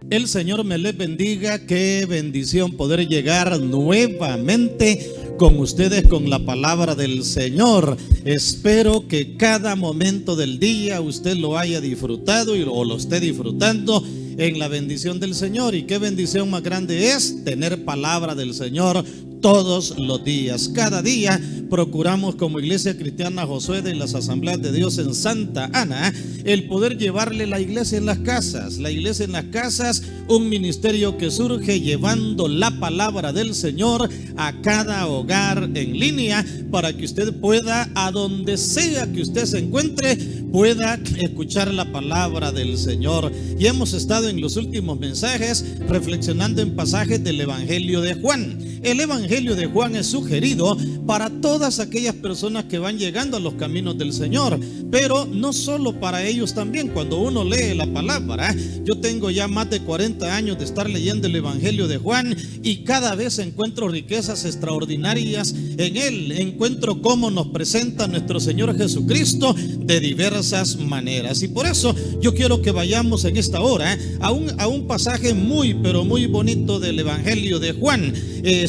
El Señor me les bendiga. Qué bendición poder llegar nuevamente con ustedes con la palabra del Señor. Espero que cada momento del día usted lo haya disfrutado o lo esté disfrutando en la bendición del Señor. Y qué bendición más grande es tener palabra del Señor todos los días. Cada día procuramos como Iglesia Cristiana Josué de las Asambleas de Dios en Santa Ana el poder llevarle la iglesia en las casas. La iglesia en las casas, un ministerio que surge llevando la palabra del Señor a cada hogar en línea para que usted pueda, a donde sea que usted se encuentre, pueda escuchar la palabra del Señor. Y hemos estado en los últimos mensajes reflexionando en pasajes del Evangelio de Juan. El Evangelio de Juan es sugerido para todas aquellas personas que van llegando a los caminos del Señor, pero no solo para ellos también. Cuando uno lee la palabra, yo tengo ya más de 40 años de estar leyendo el Evangelio de Juan y cada vez encuentro riquezas extraordinarias en él. Encuentro cómo nos presenta nuestro Señor Jesucristo de diversas maneras. Y por eso yo quiero que vayamos en esta hora a un pasaje muy, pero muy bonito del Evangelio de Juan.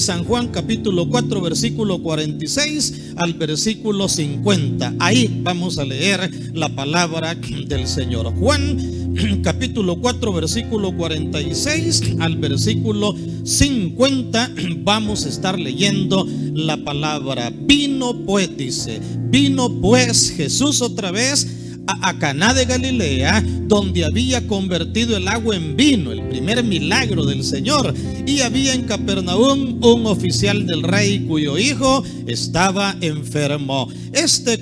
San Juan capítulo 4 versículo 46 al versículo 50. Ahí vamos a leer la palabra del Señor. Juan capítulo 4 versículo 46 al versículo 50 vamos a estar leyendo la palabra. Vino pues Jesús otra vez a Caná de Galilea, donde había convertido el agua en vino, el primer milagro del Señor. Y había en Capernaum un oficial del rey cuyo hijo estaba enfermo.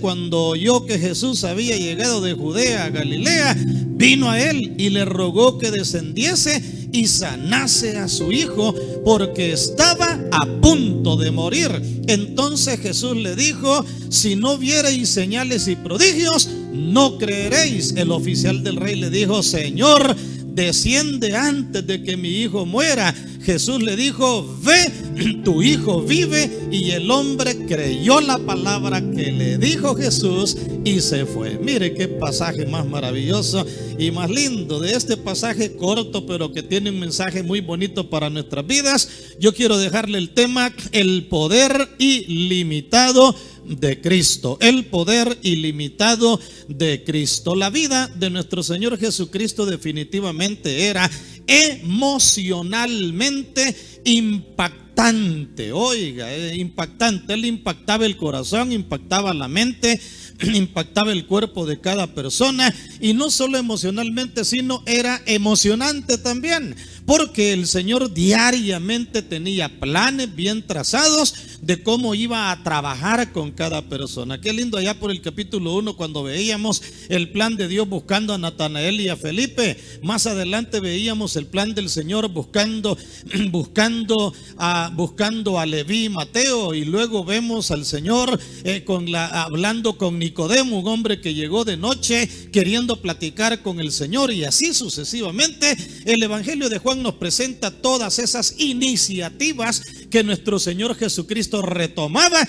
Cuando oyó que Jesús había llegado de Judea a Galilea, vino a él y le rogó que descendiese y sanase a su hijo, porque estaba a punto de morir. Entonces Jesús le dijo: si no viereis señales y prodigios, no creeréis. El oficial del rey le dijo: Señor, desciende antes de que mi hijo muera. Jesús le dijo: ve, tu hijo vive. Y el hombre creyó la palabra que le dijo Jesús y se fue. Mire qué pasaje más maravilloso y más lindo. De este pasaje corto, pero que tiene un mensaje muy bonito para nuestras vidas, yo quiero dejarle el tema: el poder ilimitado de Cristo. El poder ilimitado de Cristo. La vida de nuestro Señor Jesucristo definitivamente era emocionalmente impactante. Oiga, impactante. Él impactaba el corazón, impactaba la mente, impactaba el cuerpo de cada persona. Y no solo emocionalmente, sino era emocionante también, porque el Señor diariamente tenía planes bien trazados de cómo iba a trabajar con cada persona. Qué lindo allá por el capítulo 1 cuando veíamos el plan de Dios buscando a Natanael y a Felipe. Más adelante veíamos el plan del Señor buscando a Leví y Mateo, y luego vemos al Señor hablando con Nicodemo, un hombre que llegó de noche queriendo platicar con el Señor, y así sucesivamente. El Evangelio de Juan nos presenta todas esas iniciativas que nuestro Señor Jesucristo retomaba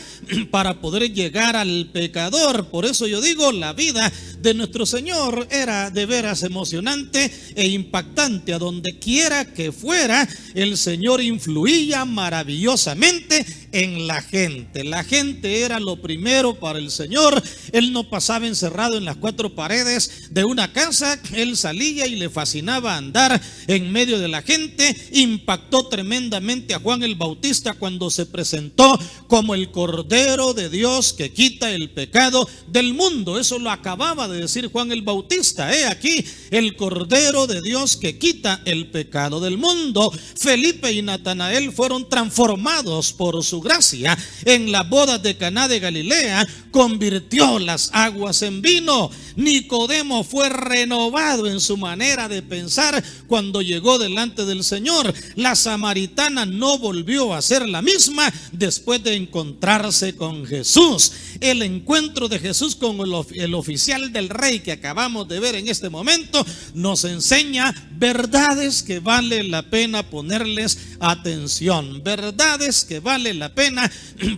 para poder llegar al pecador. Por eso yo digo, la vida de nuestro Señor era de veras emocionante e impactante. A donde quiera que fuera, el Señor influía maravillosamente en la gente. La gente era lo primero para el Señor. Él no pasaba encerrado en las cuatro paredes de una casa. Él salía y le fascinaba andar en medio de la gente. Impactó tremendamente a Juan el Bautista cuando se presentó como el Cordero de Dios que quita el pecado del mundo. Eso lo acababa de decir Juan el Bautista. He aquí el Cordero de Dios que quita el pecado del mundo. Felipe y Natanael fueron transformados por su gracia. En la boda de Caná de Galilea convirtió las aguas en vino. Nicodemo fue renovado en su manera de pensar cuando llegó delante del Señor. La samaritana no volvió a ser la misma después de encontrarse con Jesús. el encuentro de Jesús con el oficial del rey que acabamos de ver en este momento nos enseña verdades que vale la pena ponerles atención. Verdades que vale la pena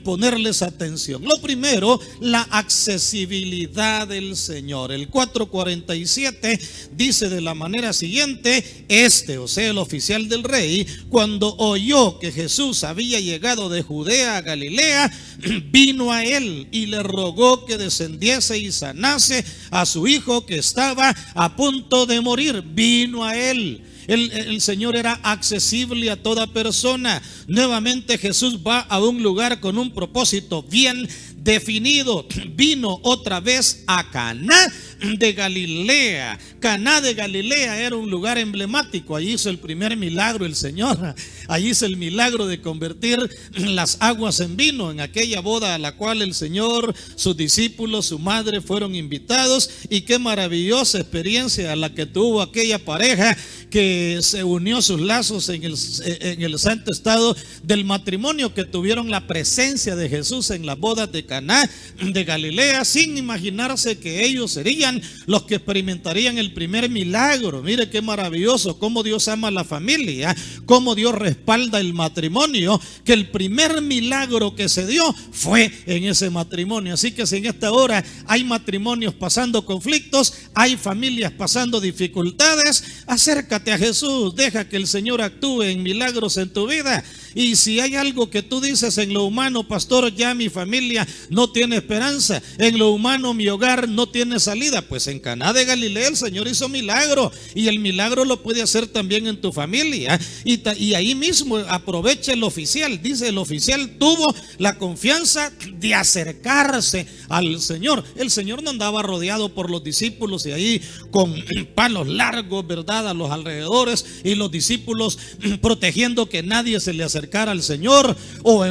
ponerles atención. Lo primero, la accesibilidad del Señor. El 4:47 dice de la manera siguiente: o sea, el oficial del rey, cuando oyó que Jesús había llegado de Judea a Galilea, vino a él y le rogó que descendiese y sanase a su hijo que estaba a punto de morir. Vino a él. El Señor era accesible a toda persona. Nuevamente Jesús va a un lugar con un propósito bien definido. Vino otra vez a Caná de Galilea. Caná de Galilea era un lugar emblemático. Allí hizo el primer milagro el Señor. Allí hizo el milagro de convertir las aguas en vino en aquella boda a la cual el Señor, sus discípulos, su madre fueron invitados. Y qué maravillosa experiencia la que tuvo aquella pareja que se unió sus lazos en el santo estado del matrimonio, que tuvieron la presencia de Jesús en las bodas de Caná de Galilea, sin imaginarse que ellos serían los que experimentarían el primer milagro. Mire qué maravilloso, cómo Dios ama a la familia, cómo Dios respalda el matrimonio, que el primer milagro que se dio fue en ese matrimonio. Así que si en esta hora hay matrimonios pasando conflictos, hay familias pasando dificultades, acércate a Jesús, deja que el Señor actúe en milagros en tu vida. Y si hay algo que tú dices: en lo humano, pastor, ya mi familia no tiene esperanza, en lo humano mi hogar no tiene salida, pues en Caná de Galilea el Señor hizo milagro, y el milagro lo puede hacer también en tu familia. Y ahí mismo aprovecha el oficial. Dice, el oficial tuvo la confianza de acercarse al Señor. El Señor no andaba rodeado por los discípulos y ahí con palos largos, ¿verdad?, a los alrededores, y los discípulos protegiendo que nadie se le acercara al Señor, o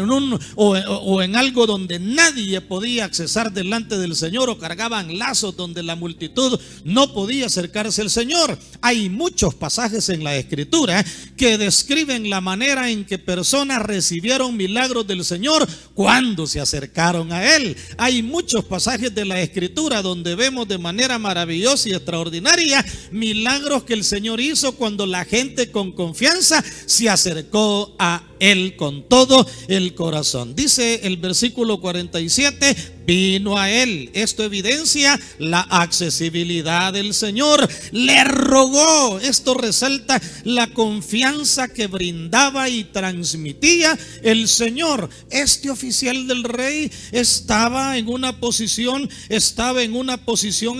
en algo donde nadie podía accesar delante del Señor, o cargaban lazos donde la multitud no podía acercarse al Señor. Hay muchos pasajes en la Escritura que describen la manera en que personas recibieron milagros del Señor cuando se acercaron a Él. Hay muchos pasajes de la Escritura donde vemos de manera maravillosa y extraordinaria milagros que el Señor hizo cuando la gente con confianza se acercó a Él con todo el corazón. Dice el versículo 47: vino a él. Esto evidencia la accesibilidad del Señor. Le rogó. Esto resalta la confianza que brindaba y transmitía el Señor. Este oficial del rey estaba en una posición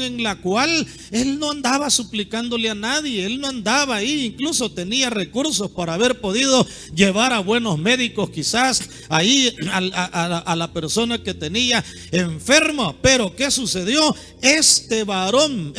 en la cual él no andaba suplicándole a nadie. Él no andaba ahí. Incluso tenía recursos para haber podido llevar a buenos médicos quizás ahí a la persona que tenía enfermo. Pero ¿qué sucedió? Este varón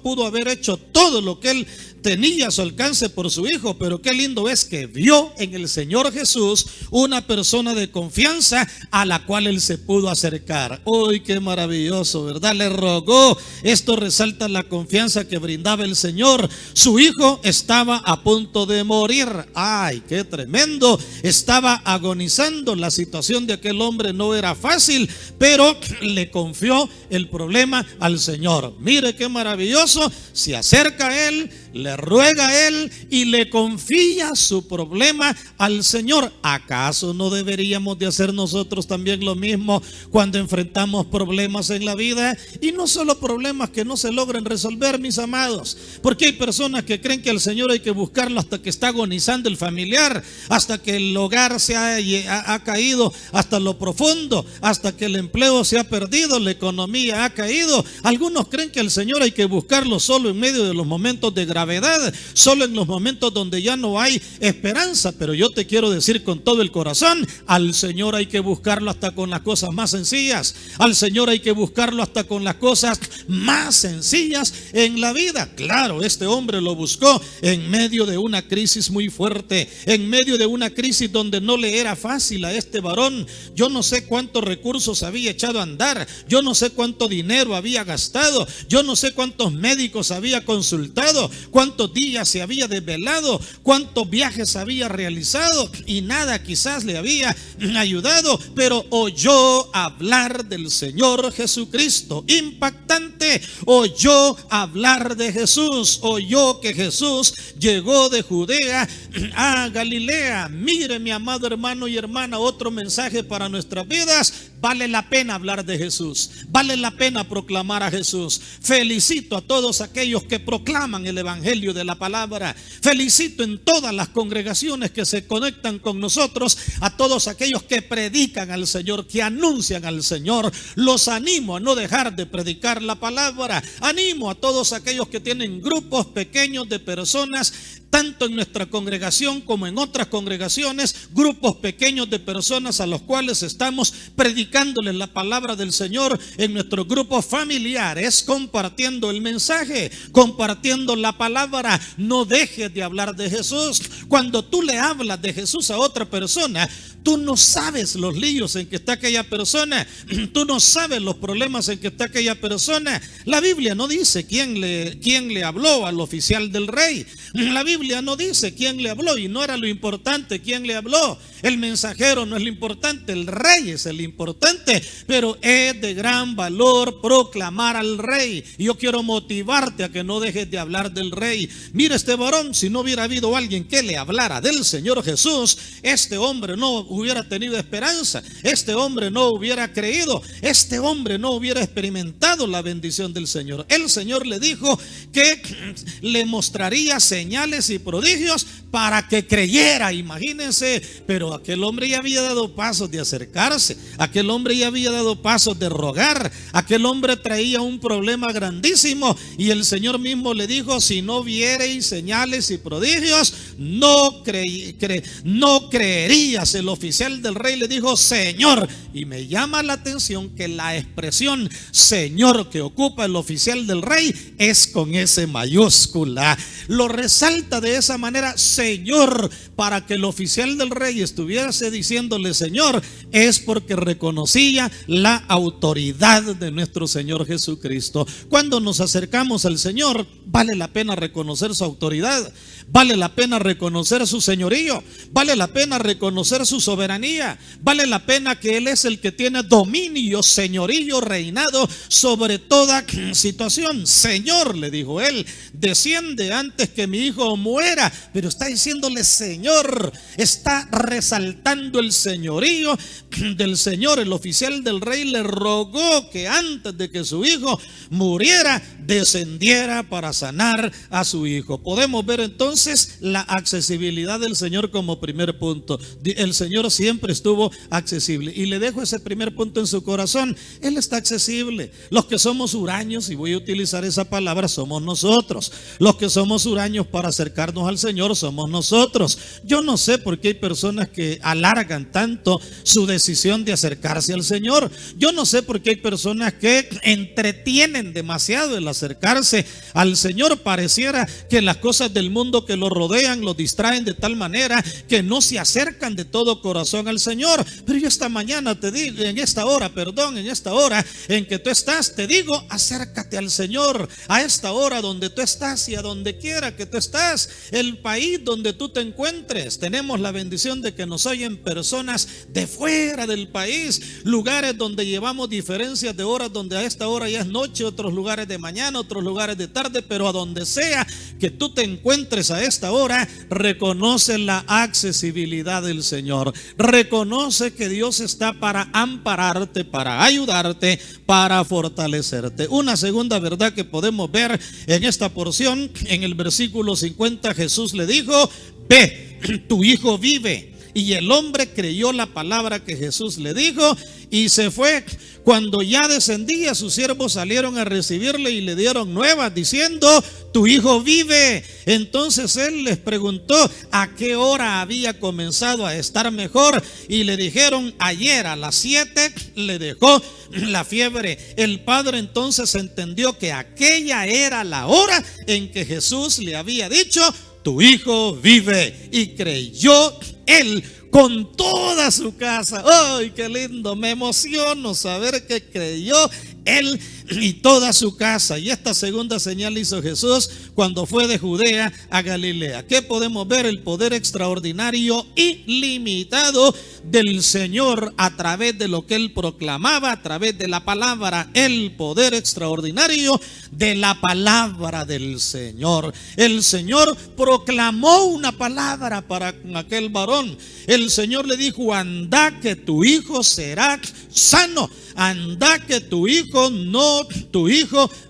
pudo haber hecho todo lo que él tenía a su alcance por su hijo, pero qué lindo es que vio en el Señor Jesús una persona de confianza a la cual él se pudo acercar. ¡Uy, qué maravilloso!, ¿verdad? Le rogó. Esto resalta la confianza que brindaba el Señor. Su hijo estaba a punto de morir. ¡Ay, qué tremendo! Estaba agonizando. La situación de aquel hombre no era fácil, pero le confió el problema al Señor. Mire qué maravilloso. Se acerca a él, le ruega a él y le confía su problema al Señor. ¿Acaso no deberíamos de hacer nosotros también lo mismo cuando enfrentamos problemas en la vida? Y no solo problemas que no se logran resolver, mis amados, porque hay personas que creen que al Señor hay que buscarlo hasta que está agonizando el familiar, hasta que el hogar se ha caído hasta lo profundo, hasta que el empleo se ha perdido, la economía ha caído. Algunos creen que al Señor hay que buscarlo solo en medio de los momentos de gravedad, solo en los momentos donde ya no hay esperanza. Pero yo te quiero decir con todo el corazón, al Señor hay que buscarlo hasta con las cosas más sencillas. Al Señor hay que buscarlo hasta con las cosas más sencillas en la vida. Claro, este hombre lo buscó en medio de una crisis muy fuerte, en medio de una crisis donde no le era fácil a este varón. Yo no sé cuántos recursos había echado a andar, yo no sé cuánto dinero había gastado, yo no sé cuántos médicos había consultado, cuántos días se había desvelado, cuántos viajes había realizado y nada quizás le había ayudado, pero oyó hablar del Señor Jesucristo. Impactante, oyó hablar de Jesús, oyó que Jesús llegó de Judea a Galilea. Mire, mi amado hermano y hermana, otro mensaje para nuestras vidas. Vale la pena hablar de Jesús, vale la pena proclamar a Jesús. Felicito a todos aquellos que proclaman el evangelio de la palabra. Felicito en todas las congregaciones que se conectan con nosotros, a todos aquellos que predican al Señor, que anuncian al Señor. Los animo a no dejar de predicar la palabra. Animo a todos aquellos que tienen grupos pequeños de personas, tanto en nuestra congregación como en otras congregaciones, grupos pequeños de personas a los cuales estamos predicándoles la palabra del Señor en nuestros grupos familiares, compartiendo el mensaje, compartiendo la palabra. No dejes de hablar de Jesús. Cuando tú le hablas de Jesús a otra persona, tú no sabes los líos en que está aquella persona, tú no sabes los problemas en que está aquella persona. La Biblia no dice quién le habló al oficial del rey. La Biblia no dice quién le habló, y no era lo importante quién le habló. El mensajero no es lo importante, el rey es el importante. Pero es de gran valor proclamar al rey. Y yo quiero motivarte a que no dejes de hablar del rey. Mira, este varón, si no hubiera habido alguien que le hablara del Señor Jesús, este hombre no hubiera tenido esperanza, este hombre no hubiera creído, este hombre no hubiera experimentado la bendición del Señor. El Señor le dijo que le mostraría señales y prodigios para que creyera. Imagínense, pero aquel hombre ya había dado pasos de acercarse, aquel hombre ya había dado pasos de rogar, aquel hombre traía un problema grandísimo, y el Señor mismo le dijo: si no viereis señales y prodigios, no creerías. El oficial del rey le dijo: Señor. Y me llama la atención que la expresión Señor que ocupa el oficial del rey es con S mayúscula. Lo resalta de esa manera, Señor. Para que el oficial del rey estuviese diciéndole Señor, es porque reconocía la autoridad de nuestro Señor Jesucristo. Cuando nos acercamos al Señor, vale la pena reconocer su autoridad, vale la pena reconocer su señorío, vale la pena reconocer su soberanía, vale la pena que Él es el que tiene dominio, señorío, reinado sobre toda situación. Señor, le dijo él, desciende antes que mi hijo muera. Pero está diciéndole Señor, está resaltando el señorío del Señor. El oficial del rey le rogó que antes de que su hijo muriera, descendiera para sanar a su hijo. Podemos ver entonces la accesibilidad del Señor como primer punto. El Señor siempre estuvo accesible, y le dejo ese primer punto en su corazón. Él está accesible. Los que somos huraños, y voy a utilizar esa palabra, somos nosotros. Los que somos huraños para acercarnos al Señor somos nosotros. Yo no sé por qué hay personas que alargan tanto su decisión de acercarse al Señor. Yo no sé por qué hay personas que entretienen demasiado el acercarse al Señor. Pareciera que las cosas del mundo que lo rodean lo distraen de tal manera que no se acercan de todo corazón al Señor. Pero yo esta mañana te digo, en esta hora en que tú estás, te digo, acércate al Señor. A esta hora donde tú estás y a donde quiera que tú estás, el país donde tú te encuentres, tenemos la bendición de que nos oyen personas de fuera del país, lugares donde llevamos diferencias de horas, donde a esta hora ya es noche, otros lugares de mañana, otros lugares de tarde. Pero a donde sea que tú te encuentres a esta hora, reconoce la accesibilidad del Señor. Reconoce que Dios está para ampararte, para ayudarte, para fortalecerte. Una segunda verdad que podemos ver en esta porción, en el versículo 50, Jesús le dijo: ve, tu hijo vive. Y el hombre creyó la palabra que Jesús le dijo y se fue. Cuando ya descendía, sus siervos salieron a recibirle y le dieron nuevas diciendo: tu hijo vive. Entonces él les preguntó a qué hora había comenzado a estar mejor, y le dijeron: ayer a las 7 le dejó la fiebre. El padre entonces entendió que aquella era la hora en que Jesús le había dicho: tu hijo vive. Y creyó él con toda su casa. ¡Ay, qué lindo! Me emociono saber que creyó él y toda su casa. Y esta segunda señal hizo Jesús cuando fue de Judea a Galilea. ¿Qué podemos ver? El poder extraordinario ilimitado del Señor a través de lo que él proclamaba, a través de la palabra. El poder extraordinario de la palabra del Señor. El Señor proclamó una palabra para aquel varón. El Señor le dijo: anda que tu hijo será sano, anda que tu hijo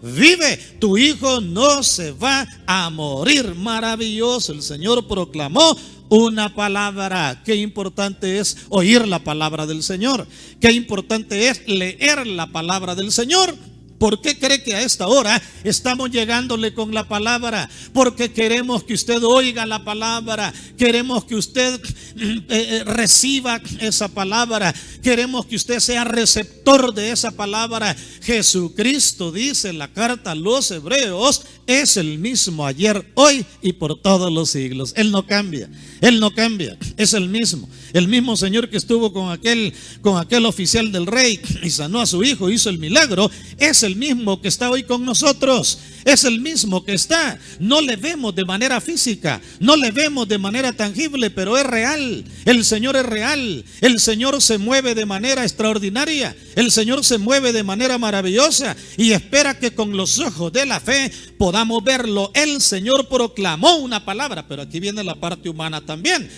vive, tu hijo no se va a morir. Maravilloso. El Señor proclamó una palabra. Qué importante es oír la palabra del Señor. Qué importante es leer la palabra del Señor. ¿Por qué cree que a esta hora estamos llegándole con la palabra? Porque queremos que usted oiga la palabra, queremos que usted reciba esa palabra, queremos que usted sea receptor de esa palabra. Jesucristo, dice la carta a los Hebreos, es el mismo ayer, hoy y por todos los siglos. Él no cambia, Él no cambia, es el mismo Señor que estuvo con aquel oficial del rey y sanó a su hijo, hizo el milagro. Es el mismo que está hoy con nosotros, es el mismo que está. No le vemos de manera física, no le vemos de manera tangible, pero es real. El Señor es real. El Señor se mueve de manera extraordinaria, el Señor se mueve de manera maravillosa y espera que con los ojos de la fe podamos verlo. El Señor proclamó una palabra, pero aquí viene la parte humana también.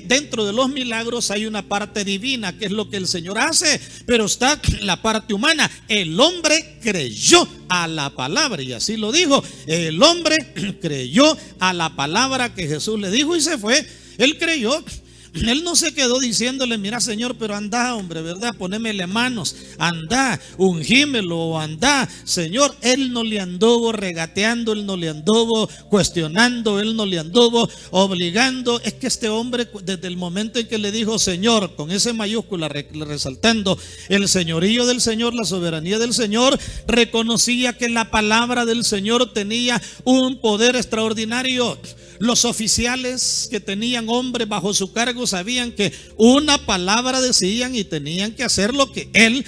Dentro de los milagros hay una parte divina, que es lo que el Señor hace, pero está la parte humana. El hombre creyó a la palabra, y así lo dijo. El hombre creyó a la palabra que Jesús le dijo y se fue. Él creyó. Él no se quedó diciéndole: mira, Señor, pero anda, hombre, ¿verdad? Ponémele manos, anda, ungímelo, anda, Señor. Él no le anduvo regateando, él no le anduvo cuestionando, él no le anduvo obligando. Es que este hombre, desde el momento en que le dijo Señor, con ese mayúscula resaltando el señorío del Señor, la soberanía del Señor, reconocía que la palabra del Señor tenía un poder extraordinario. Los oficiales que tenían hombres bajo su cargo sabían que una palabra decían y tenían que hacer lo que él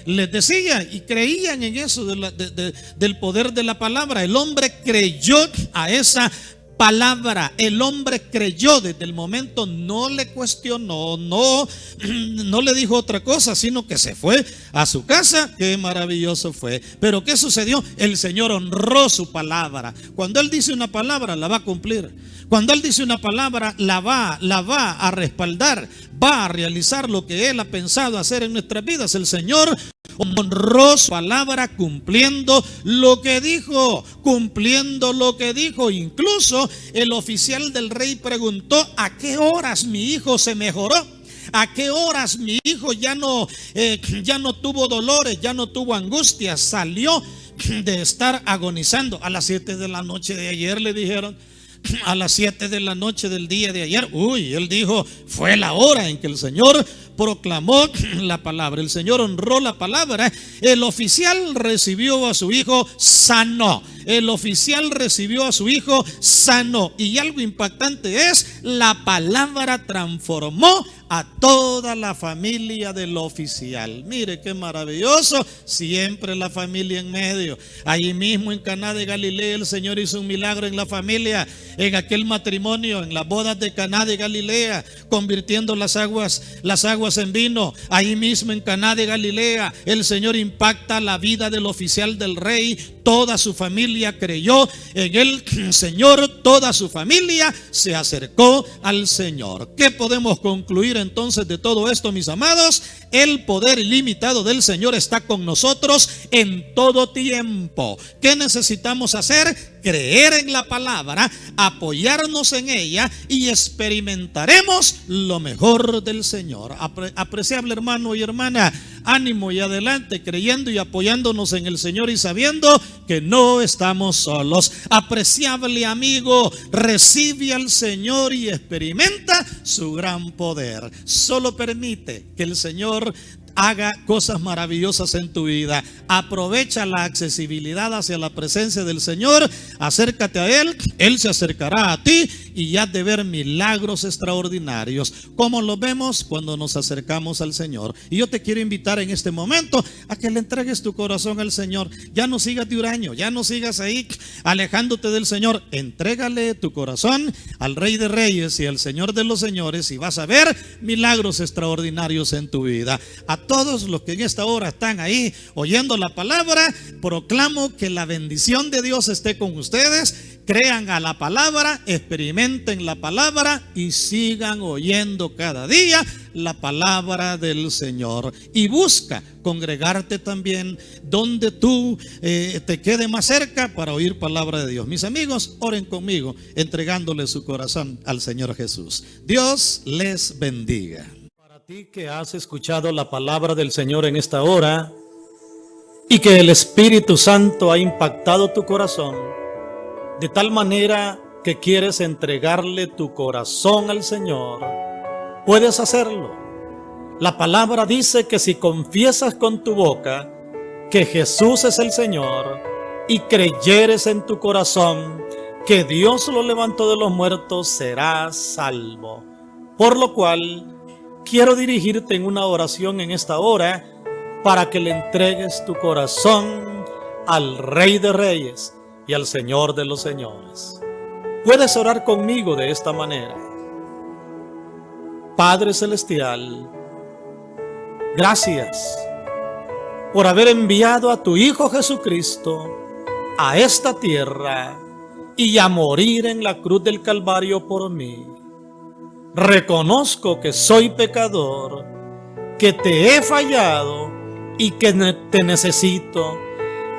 les decía, y creían en eso del poder de la palabra. El hombre creyó a esa palabra. El hombre creyó desde el momento, no le cuestionó, no le dijo otra cosa, sino que se fue a su casa. Qué maravilloso fue. Pero ¿qué sucedió? El Señor honró su palabra. Cuando Él dice una palabra, la va a cumplir. Cuando Él dice una palabra, la va a respaldar, va a realizar lo que Él ha pensado hacer en nuestras vidas. El Señor honró su palabra cumpliendo lo que dijo, Incluso el oficial del rey preguntó: ¿a qué horas mi hijo se mejoró? ¿A qué horas mi hijo ya no tuvo dolores, ya no tuvo angustias, salió de estar agonizando? A las 7 de la noche de ayer, le dijeron. A las 7 de la noche del día de ayer. Él dijo: fue la hora en que el Señor proclamó la palabra. El Señor honró la palabra. El oficial recibió a su hijo sano. Y algo impactante es: la palabra transformó a toda la familia del oficial. Mire qué maravilloso. Siempre la familia en medio. Allí mismo en Caná de Galilea el Señor hizo un milagro en la familia. En aquel matrimonio, en las bodas de Caná de Galilea, convirtiendo las aguas en vino. Ahí mismo en Caná de Galilea el Señor impacta la vida del oficial del rey. Toda su familia creyó en el Señor, toda su familia se acercó al Señor. ¿Qué podemos concluir entonces de todo esto, mis amados? El poder ilimitado del Señor está con nosotros en todo tiempo. ¿Qué necesitamos hacer? Creer en la palabra, apoyarnos en ella y experimentaremos lo mejor del Señor. Apreciable hermano y hermana, ánimo y adelante, creyendo y apoyándonos en el Señor y sabiendo que no estamos solos. Apreciable amigo, recibe al Señor y experimenta su gran poder. Solo permite que el Señor haga cosas maravillosas en tu vida. Aprovecha la accesibilidad hacia la presencia del Señor. Acércate a Él, Él se acercará a ti y has de ver milagros extraordinarios, como los vemos cuando nos acercamos al Señor. Y yo te quiero invitar en este momento a que le entregues tu corazón al Señor. Ya no sigas de huraño, ya no sigas ahí alejándote del Señor. Entrégale tu corazón al Rey de Reyes y al Señor de los Señores, y vas a ver milagros extraordinarios en tu vida. A todos los que en esta hora están ahí oyendo la palabra, proclamo que la bendición de Dios esté con ustedes. Crean a la palabra, experimenten la palabra y sigan oyendo cada día la palabra del Señor. Y busca congregarte también donde tú te quede más cerca para oír palabra de Dios. Mis amigos, oren conmigo entregándole su corazón al Señor Jesús. Dios les bendiga. Para ti que has escuchado la palabra del Señor en esta hora y que el Espíritu Santo ha impactado tu corazón de tal manera que quieres entregarle tu corazón al Señor, puedes hacerlo. La palabra dice que si confiesas con tu boca que Jesús es el Señor y creyeres en tu corazón que Dios lo levantó de los muertos, serás salvo. Por lo cual, quiero dirigirte en una oración en esta hora para que le entregues tu corazón al Rey de Reyes y al Señor de los Señores. Puedes orar conmigo de esta manera. Padre Celestial, gracias por haber enviado a tu Hijo Jesucristo a esta tierra y a morir en la cruz del Calvario por mí. Reconozco que soy pecador, que te he fallado y que te necesito,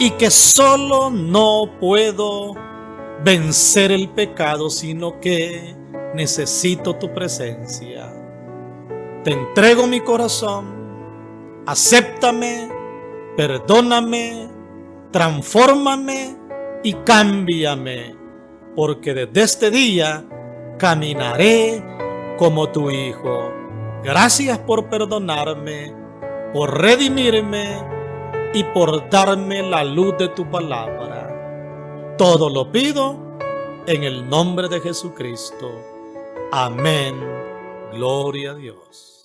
y que solo no puedo vencer el pecado, sino que necesito tu presencia. Te entrego mi corazón, acéptame, perdóname, transfórmame y cámbiame, porque desde este día caminaré como tu Hijo. Gracias por perdonarme, por redimirme y por darme la luz de tu palabra. Todo lo pido en el nombre de Jesucristo. Amén. Gloria a Dios.